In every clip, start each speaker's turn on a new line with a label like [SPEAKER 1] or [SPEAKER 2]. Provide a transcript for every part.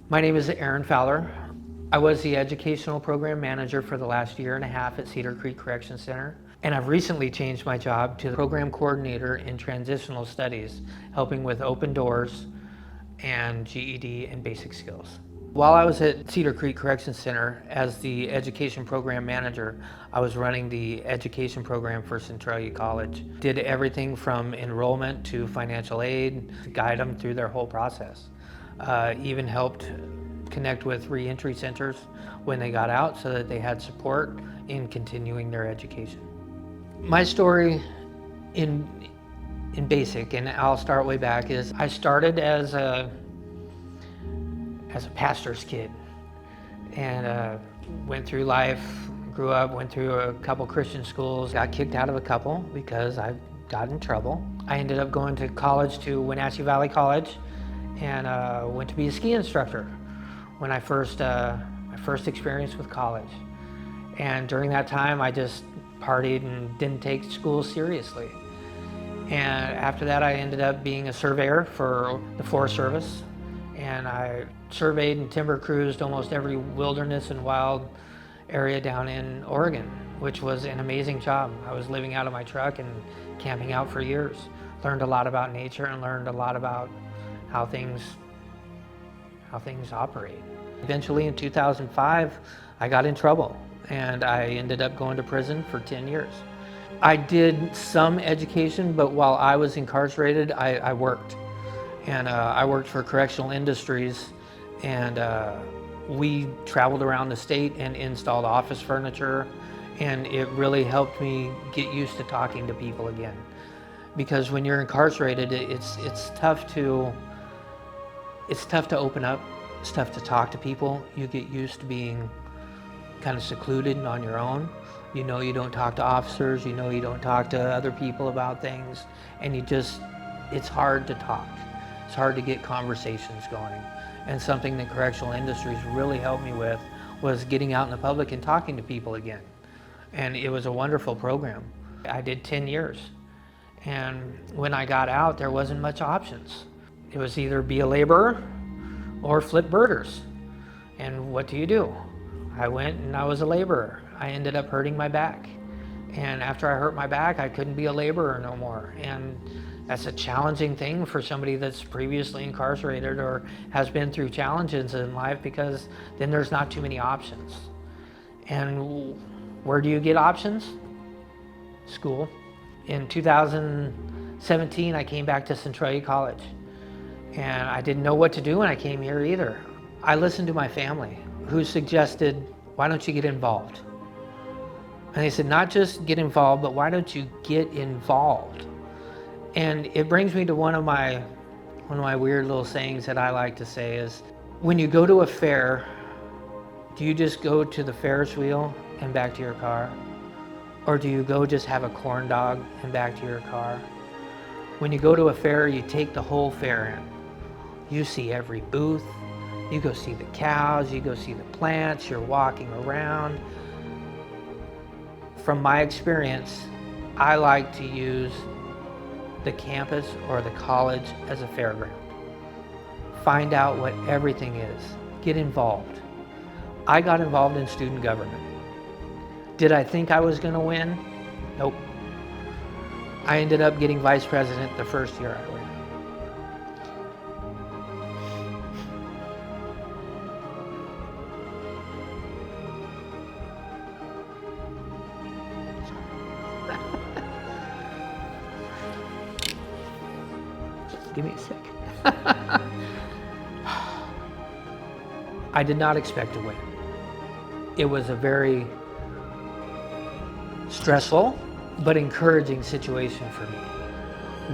[SPEAKER 1] My name is Aaron Fowler. I was the educational program manager for the last year and a half at Cedar Creek Correction Center, and I've recently changed my job to the program coordinator in Transitional Studies, helping with open doors and GED and basic skills. While I was at Cedar Creek Correction Center as the education program manager, I was running the education program for Centralia College. Did everything from enrollment to financial aid, to guide them through their whole process. Even helped connect with reentry centers when they got out so that they had support in continuing their education. My story in basic, and I'll start way back, is I started as a pastor's kid and went through life, grew up, went through a couple Christian schools, got kicked out of a couple because I got in trouble. I ended up going to college, to Wenatchee Valley College, and went to be a ski instructor when my first experience with college. And during that time I just partied and didn't take school seriously. And after that I ended up being a surveyor for the Forest Service, and I surveyed and timber cruised almost every wilderness and wild area down in Oregon, which was an amazing job. I was living out of my truck and camping out for years. Learned a lot about nature and learned a lot about how things operate. Eventually in 2005, I got in trouble and I ended up going to prison for 10 years. I did some education, but while I was incarcerated, I worked. And I worked for Correctional Industries, and we traveled around the state and installed office furniture, and it really helped me get used to talking to people again. Because when you're incarcerated, it's tough to open up, it's tough to talk to people. You get used to being kind of secluded and on your own. You know you don't talk to officers, you know you don't talk to other people about things, and it's hard to talk. It's hard to get conversations going. And something that Correctional Industries really helped me with was getting out in the public and talking to people again. And it was a wonderful program. I did 10 years. And when I got out, there wasn't much options. It was either be a laborer or flip birders. And what do? I went and I was a laborer. I ended up hurting my back. And after I hurt my back, I couldn't be a laborer no more. And that's a challenging thing for somebody that's previously incarcerated or has been through challenges in life, because then there's not too many options. And where do you get options? School. In 2017, I came back to Centralia College, and I didn't know what to do when I came here either. I listened to my family, who suggested, why don't you get involved? And they said, not just get involved, but why don't you get involved? And it brings me to one of my weird little sayings that I like to say is, when you go to a fair, do you just go to the Ferris wheel and back to your car? Or do you go just have a corn dog and back to your car? When you go to a fair, you take the whole fair in. You see every booth, you go see the cows, you go see the plants, you're walking around. From my experience, I like to use the campus or the college as a fairground. Find out what everything is. Get involved. I got involved in student government. Did I think I was going to win? Nope. I ended up getting vice president the first year I ran. Give me a sec. I did not expect to win. It was a very stressful but encouraging situation for me.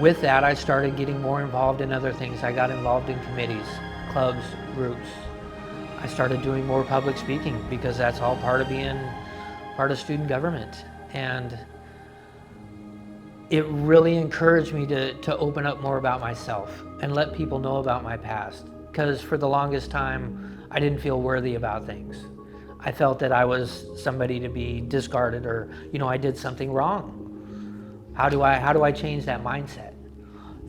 [SPEAKER 1] With that, I started getting more involved in other things. I got involved in committees, clubs, groups. I started doing more public speaking, because that's all part of being part of student government. And it really encouraged me to open up more about myself and let people know about my past. Because for the longest time, I didn't feel worthy about things. I felt that I was somebody to be discarded, or, I did something wrong. How do I change that mindset?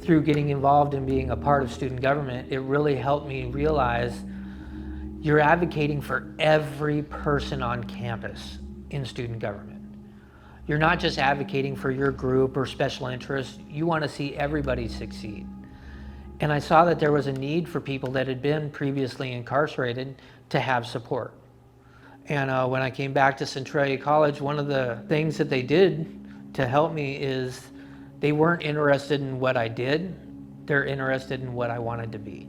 [SPEAKER 1] Through getting involved in being a part of student government, it really helped me realize You're advocating for every person on campus in student government. You're not just advocating for your group or special interests, you want to see everybody succeed. And I saw that there was a need for people that had been previously incarcerated to have support. And when I came back to Centralia College, one of the things that they did to help me is they weren't interested in what I did, they're interested in what I wanted to be.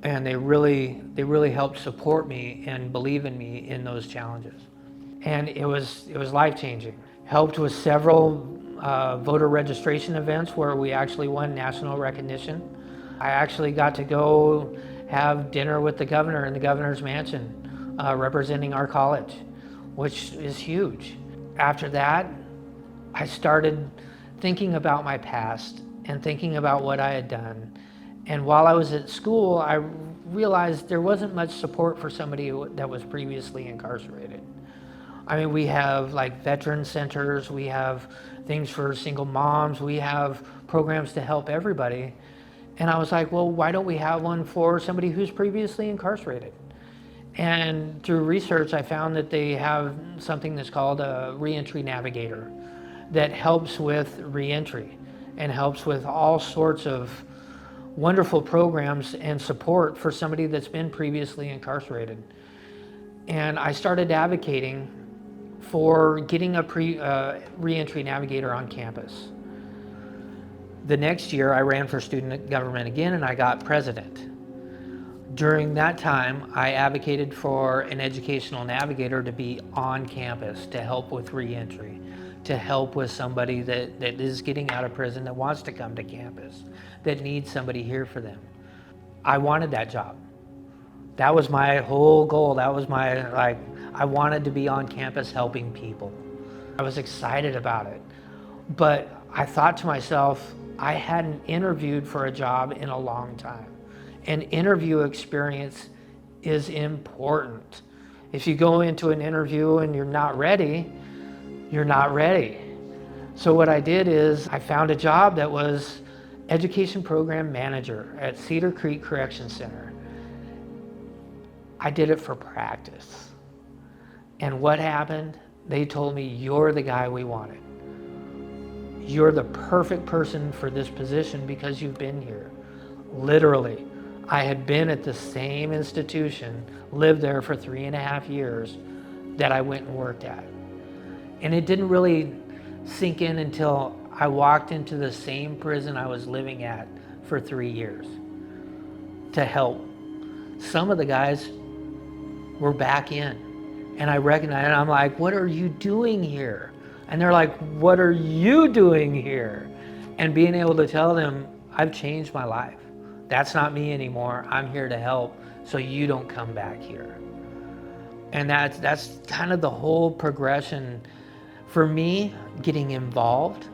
[SPEAKER 1] And they really helped support me and believe in me in those challenges. And it was life-changing. Helped with several voter registration events where we actually won national recognition. I actually got to go have dinner with the governor in the governor's mansion, representing our college, which is huge. After that, I started thinking about my past and thinking about what I had done. And while I was at school, I realized there wasn't much support for somebody that was previously incarcerated. I mean, we have like veteran centers, we have things for single moms, we have programs to help everybody. And I was like, well, why don't we have one for somebody who's previously incarcerated? And through research, I found that they have something that's called a reentry navigator that helps with reentry and helps with all sorts of wonderful programs and support for somebody that's been previously incarcerated. And I started advocating for getting a reentry navigator on campus. The next year, I ran for student government again, and I got president. During that time, I advocated for an educational navigator to be on campus to help with reentry, to help with somebody that is getting out of prison, that wants to come to campus, that needs somebody here for them. I wanted that job. That was my whole goal. That was I wanted to be on campus helping people. I was excited about it. But I thought to myself, I hadn't interviewed for a job in a long time. And interview experience is important. If you go into an interview and you're not ready, you're not ready. So what I did is I found a job that was education program manager at Cedar Creek Correction Center. I did it for practice. And what happened? They told me, you're the guy we wanted. You're the perfect person for this position because you've been here. Literally, I had been at the same institution, lived there for 3.5 years that I went and worked at. And it didn't really sink in until I walked into the same prison I was living at for 3 years to help. Some of the guys were back in, and I recognized, and I'm like, what are you doing here? And they're like, what are you doing here? And being able to tell them, I've changed my life. That's not me anymore. I'm here to help, so you don't come back here. And that's kind of the whole progression. For me, getting involved,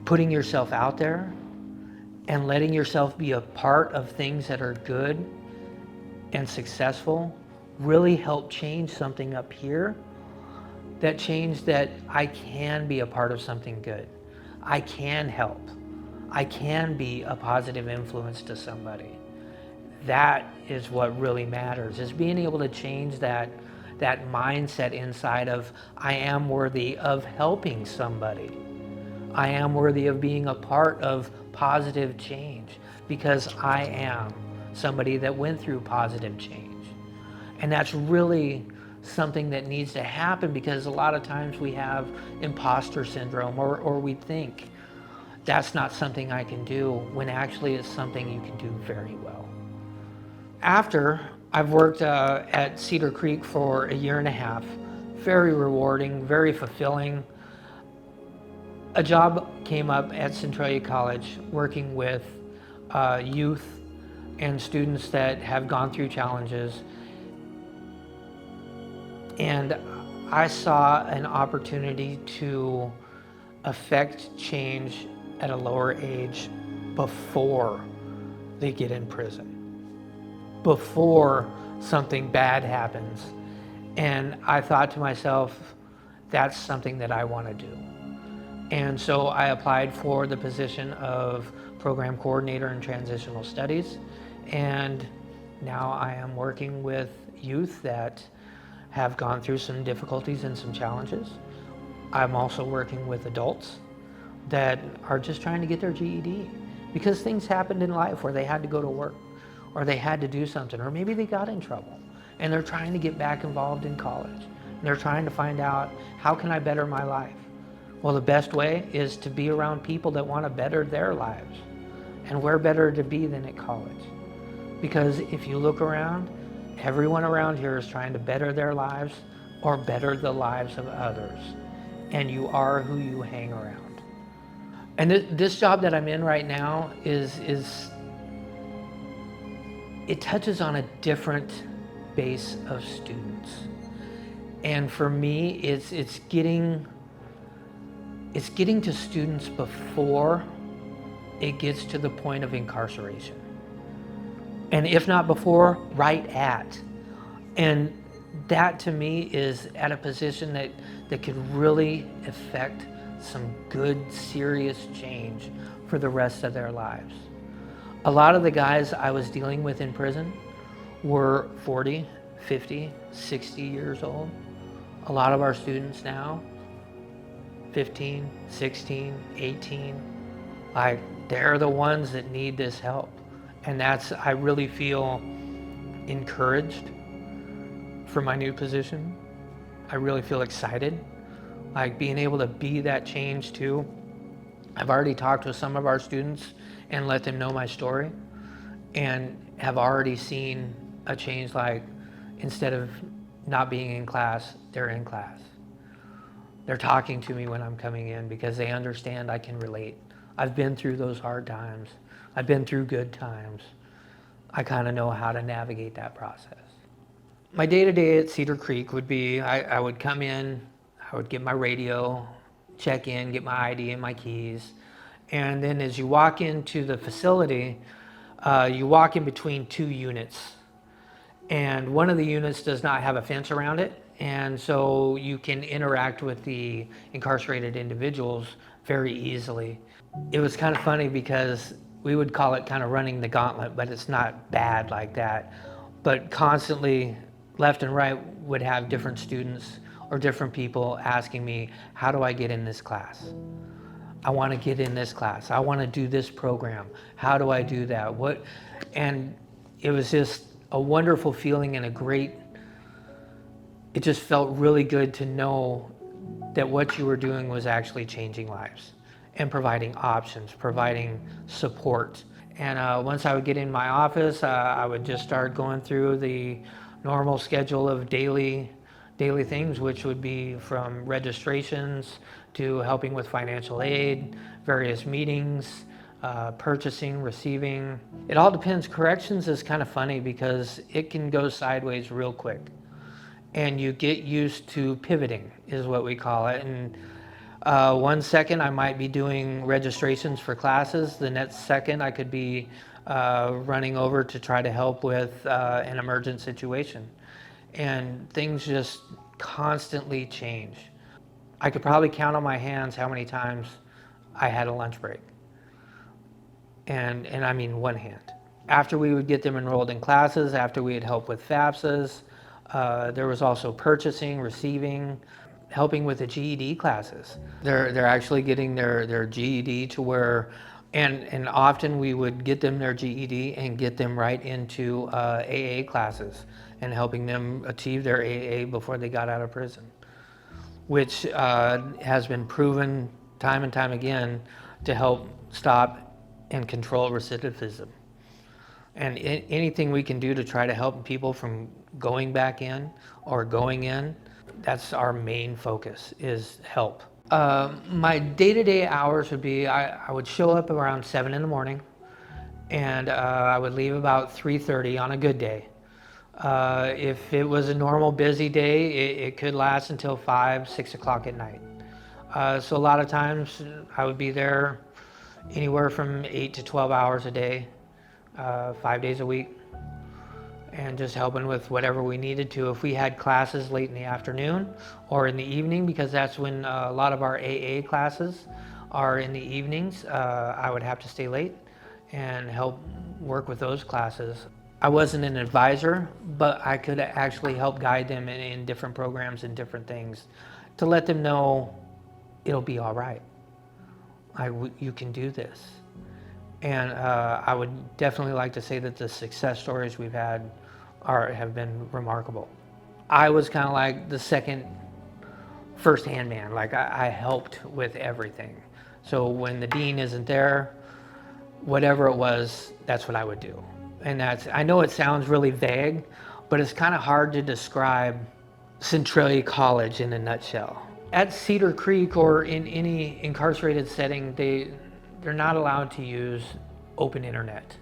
[SPEAKER 1] putting yourself out there, and letting yourself be a part of things that are good and successful really helped change something up here. That changed that I can be a part of something good. I can help. I can be a positive influence to somebody. That is what really matters, is being able to change that mindset inside of, I am worthy of helping somebody. I am worthy of being a part of positive change because I am somebody that went through positive change. And that's really something that needs to happen, because a lot of times we have imposter syndrome, or we think that's not something I can do, when actually it's something you can do very well. After I've worked at Cedar Creek for 1.5 years, very rewarding, very fulfilling. A job came up at Centralia College working with youth and students that have gone through challenges. And I saw an opportunity to affect change at a lower age before they get in prison, before something bad happens. And I thought to myself, that's something that I want to do. And so I applied for the position of program coordinator in transitional studies, and Now I am working with youth that have gone through some difficulties and some challenges. I'm also working with adults that are just trying to get their GED because things happened in life where they had to go to work or they had to do something, or maybe they got in trouble and they're trying to get back involved in college. And they're trying to find out, how can I better my life? Well, the best way is to be around people that want to better their lives. And where better to be than at college? Because if you look around, everyone around here is trying to better their lives or better the lives of others. And you are who you hang around. And this job that I'm in right now is it touches on a different base of students. And for me, it's getting to students before it gets to the point of incarceration. And if not before, right at. And that to me is at a position that could really affect some good, serious change for the rest of their lives. A lot of the guys I was dealing with in prison were 40, 50, 60 years old. A lot of our students now, 15, 16, 18, like they're the ones that need this help. And I really feel encouraged for my new position. I really feel excited, like being able to be that change too. I've already talked with some of our students and let them know my story and have already seen a change, like instead of not being in class, they're in class. They're talking to me when I'm coming in because they understand I can relate. I've been through those hard times. I've been through good times. I kind of know how to navigate that process. My day-to-day at Cedar Creek would be, I would come in, I would get my radio, check in, get my ID and my keys. And then as you walk into the facility, you walk in between two units. And one of the units does not have a fence around it. And so you can interact with the incarcerated individuals very easily. It was kind of funny because we would call it kind of running the gauntlet, but it's not bad like that. But constantly, left and right, would have different students or different people asking me, how do I get in this class? I want to get in this class. I want to do this program. How do I do that? And it was just a wonderful feeling and it just felt really good to know that what you were doing was actually changing lives and providing options, providing support. And once I would get in my office, I would just start going through the normal schedule of daily things, which would be from registrations to helping with financial aid, various meetings, purchasing, receiving. It all depends. Corrections is kind of funny because it can go sideways real quick. And you get used to pivoting, is what we call it. And 1 second I might be doing registrations for classes. The next second I could be running over to try to help with an emergent situation. And things just constantly change. I could probably count on my hands how many times I had a lunch break. And I mean one hand. After we would get them enrolled in classes, after we had helped with FAFSAs, there was also purchasing, receiving, helping with the GED classes. They're actually getting their GED to where, and often we would get them their GED and get them right into AA classes and helping them achieve their AA before they got out of prison, which has been proven time and time again to help stop and control recidivism. And anything we can do to try to help people from going back in or going in, that's our main focus, is help. My day-to-day hours would be, I would show up around 7 in the morning and I would leave about 3:30 on a good day. If it was a normal busy day, it could last until 5, 6 o'clock at night. So a lot of times I would be there anywhere from 8 to 12 hours a day, 5 days a week, and just helping with whatever we needed to. If we had classes late in the afternoon or in the evening, because that's when a lot of our AA classes are in the evenings, I would have to stay late and help work with those classes. I wasn't an advisor, but I could actually help guide them in different programs and different things to let them know it'll be all right. You can do this. And I would definitely like to say that the success stories we've had have been remarkable. I was kind of like the second first-hand man. Like I helped with everything. So when the dean isn't there, whatever it was, that's what I would do. And I know it sounds really vague, but it's kind of hard to describe Centralia College in a nutshell. At Cedar Creek or in any incarcerated setting, they're not allowed to use open internet.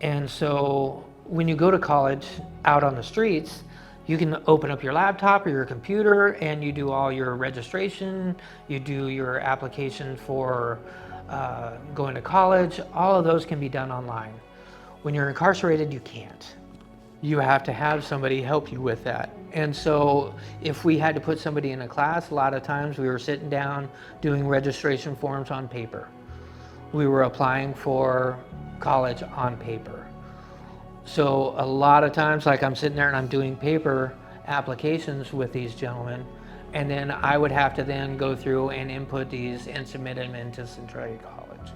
[SPEAKER 1] And so when you go to college out on the streets, you can open up your laptop or your computer and you do all your registration, you do your application for going to college. All of those can be done online. When you're incarcerated, you can't. You have to have somebody help you with that. And so if we had to put somebody in a class, a lot of times we were sitting down doing registration forms on paper. We were applying for college on paper. So a lot of times, like I'm sitting there and I'm doing paper applications with these gentlemen, and then I would have to then go through and input these and submit them into Centralia College.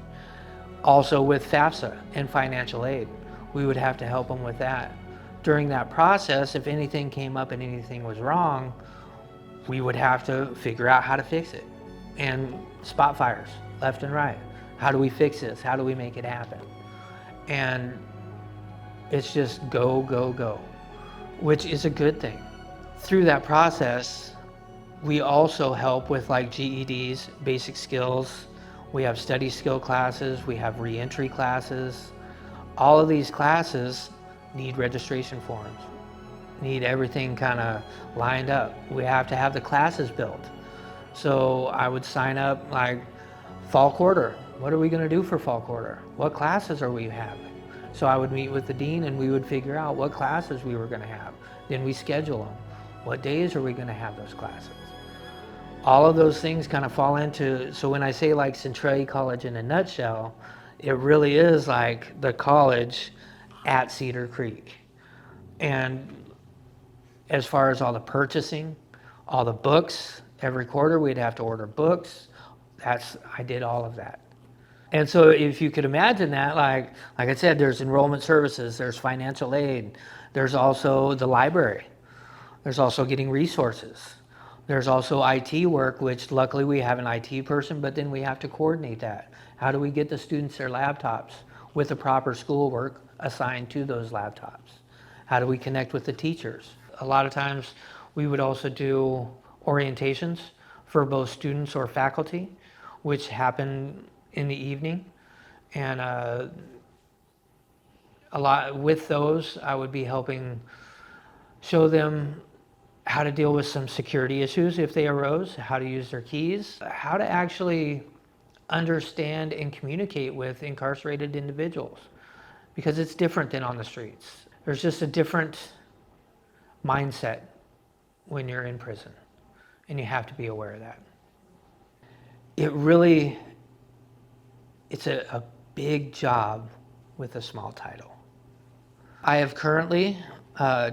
[SPEAKER 1] Also with FAFSA and financial aid, we would have to help them with that. During that process, if anything came up and anything was wrong, we would have to figure out how to fix it. And spot fires, left and right. How do we fix this? How do we make it happen? And it's just go, go, go, which is a good thing. Through that process, we also help with like GEDs, basic skills. We have study skill classes, we have reentry classes. All of these classes need registration forms, need everything kind of lined up. We have to have the classes built. So I would sign up like fall quarter. What are we going to do for fall quarter? What classes are we having? So I would meet with the dean and we would figure out what classes we were going to have. Then we schedule them. What days are we going to have those classes? All of those things kind of fall into, so when I say like Centralia College in a nutshell, it really is like the college at Cedar Creek. And as far as all the purchasing, all the books, every quarter we'd have to order books. I did all of that. And so if you could imagine that, like I said, there's enrollment services, there's financial aid, there's also the library, there's also getting resources. There's also IT work, which luckily we have an IT person, but then we have to coordinate that. How do we get the students their laptops with the proper schoolwork assigned to those laptops? How do we connect with the teachers? A lot of times we would also do orientations for both students or faculty, which happen in the evening. And a lot with those, I would be helping show them how to deal with some security issues if they arose, how to use their keys, how to actually understand and communicate with incarcerated individuals, because it's different than on the streets. There's just a different mindset when you're in prison, and you have to be aware of that. It's a big job with a small title. I have currently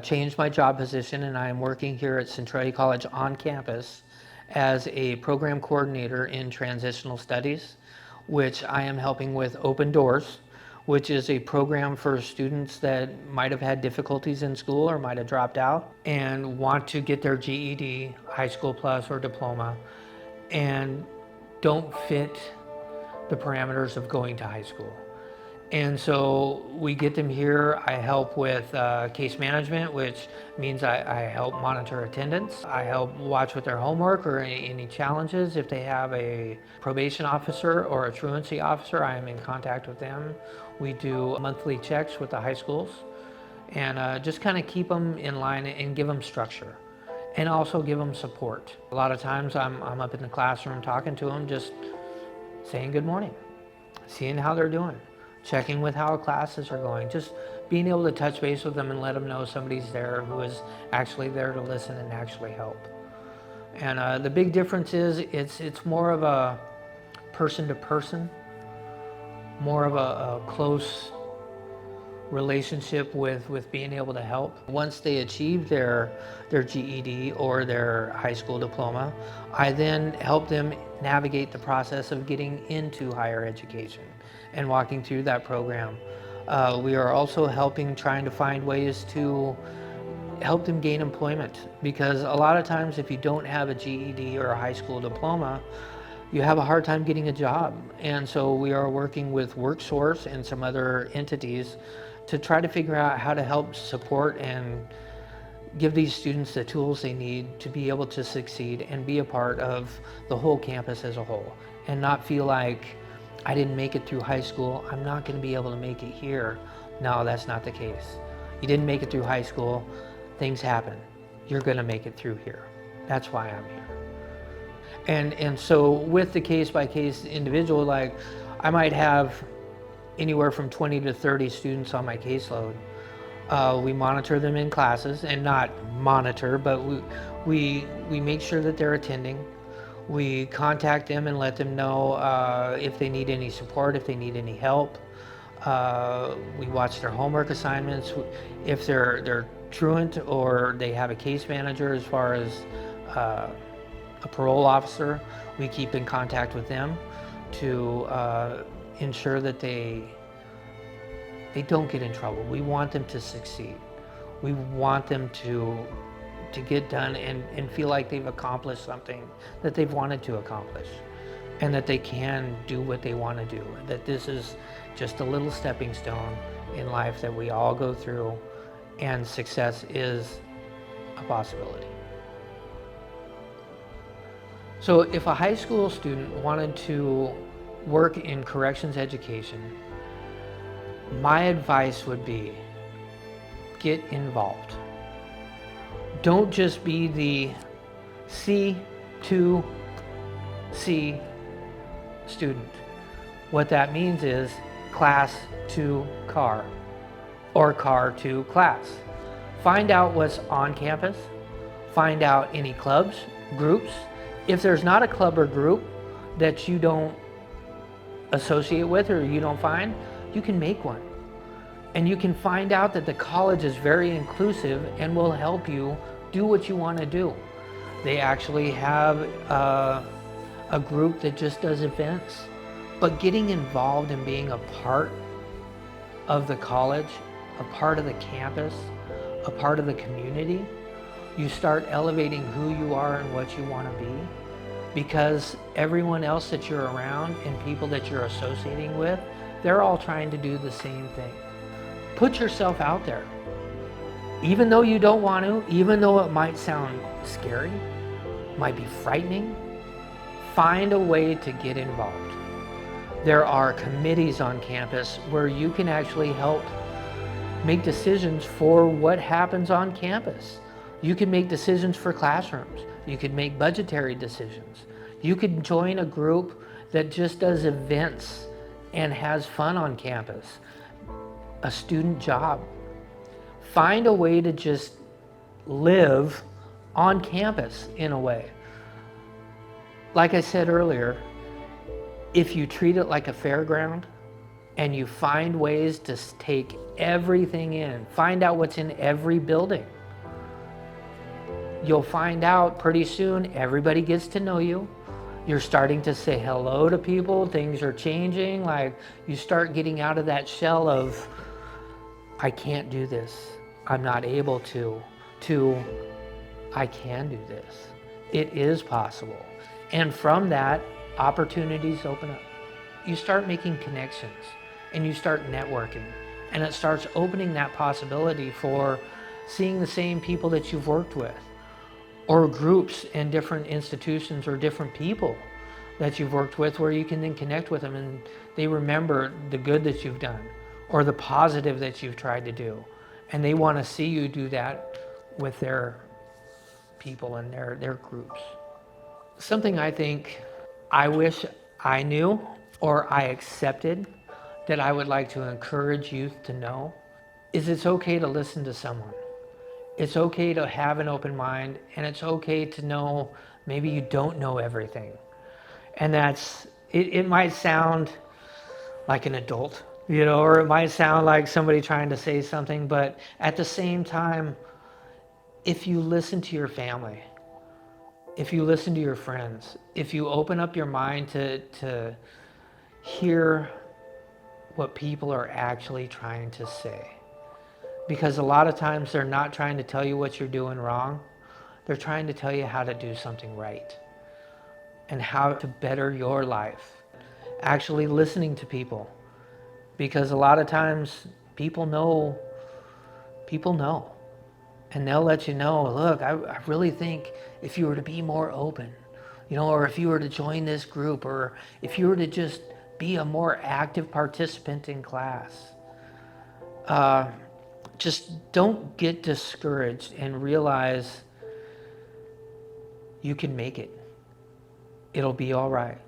[SPEAKER 1] changed my job position, and I am working here at Centralia College on campus as a program coordinator in Transitional Studies, which I am helping with Open Doors, which is a program for students that might have had difficulties in school or might have dropped out and want to get their GED, high school plus, or diploma, and don't fit the parameters of going to high school. And so we get them here. I help with case management, which means I help monitor attendance. I help watch with their homework or any challenges. If they have a probation officer or a truancy officer, I am in contact with them. We do monthly checks with the high schools and just kind of keep them in line and give them structure and also give them support. A lot of times I'm up in the classroom talking to them, just saying good morning, seeing how they're doing, checking with how classes are going, just being able to touch base with them and let them know somebody's there who is actually there to listen and actually help. And the big difference is it's more of a person to person, more of a close relationship with being able to help. Once they achieve their GED or their high school diploma, I then help them navigate the process of getting into higher education and walking through that program. We are also trying to find ways to help them gain employment, because a lot of times if you don't have a GED or a high school diploma, you have a hard time getting a job. And so we are working with WorkSource and some other entities to try to figure out how to help support and give these students the tools they need to be able to succeed and be a part of the whole campus as a whole, and not feel like, I didn't make it through high school, I'm not going to be able to make it here. No, that's not the case. You didn't make it through high school, things happen. You're going to make it through here. That's why I'm here. And so with the case-by-case individual, like I might have anywhere from 20 to 30 students on my caseload. We monitor them in classes, and not monitor, but we make sure that they're attending. We contact them and let them know if they need any support, if they need any help. We watch their homework assignments. If they're truant or they have a case manager, as far as a parole officer, we keep in contact with them to ensure that they don't get in trouble. We want them to succeed. We want them to get done and feel like they've accomplished something that they've wanted to accomplish, and that they can do what they want to do, that this is just a little stepping stone in life that we all go through, and success is a possibility. So if a high school student wanted to work in corrections education, my advice would be, get involved. Don't just be the C2C student. What that means is class to car, or car to class. Find out what's on campus. Find out any clubs, groups. If there's not a club or group that you don't associate with or you don't find, you can make one. And you can find out that the college is very inclusive and will help you do what you want to do. They actually have a group that just does events. But getting involved and being a part of the college, a part of the campus, a part of the community, you start elevating who you are and what you want to be, because everyone else that you're around and people that you're associating with, they're all trying to do the same thing. Put yourself out there. Even though you don't want to, even though it might sound scary, might be frightening, find a way to get involved. There are committees on campus where you can actually help make decisions for what happens on campus. You can make decisions for classrooms. You could make budgetary decisions. You could join a group that just does events and has fun on campus. A student job. Find a way to just live on campus in a way. Like I said earlier, if you treat it like a fairground and you find ways to take everything in, find out what's in every building, you'll find out pretty soon everybody gets to know you. You're starting to say hello to people, things are changing, like you start getting out of that shell of, I can't do this, I'm not able to I can do this. It is possible. And from that, opportunities open up. You start making connections and you start networking, and it starts opening that possibility for seeing the same people that you've worked with, or groups and different institutions or different people that you've worked with, where you can then connect with them and they remember the good that you've done or the positive that you've tried to do, and they want to see you do that with their people and their groups. Something I think I wish I knew or I accepted that I would like to encourage youth to know is it's okay to listen to someone. It's okay to have an open mind, and it's okay to know maybe you don't know everything. And it might sound like an adult or it might sound like somebody trying to say something, but at the same time, if you listen to your family, if you listen to your friends, if you open up your mind to hear what people are actually trying to say, because a lot of times they're not trying to tell you what you're doing wrong, they're trying to tell you how to do something right and how to better your life. Actually listening to people, because a lot of times people know, and they'll let you know, look, I really think if you were to be more open, or if you were to join this group, or if you were to just be a more active participant in class, just don't get discouraged and realize you can make it. It'll be all right.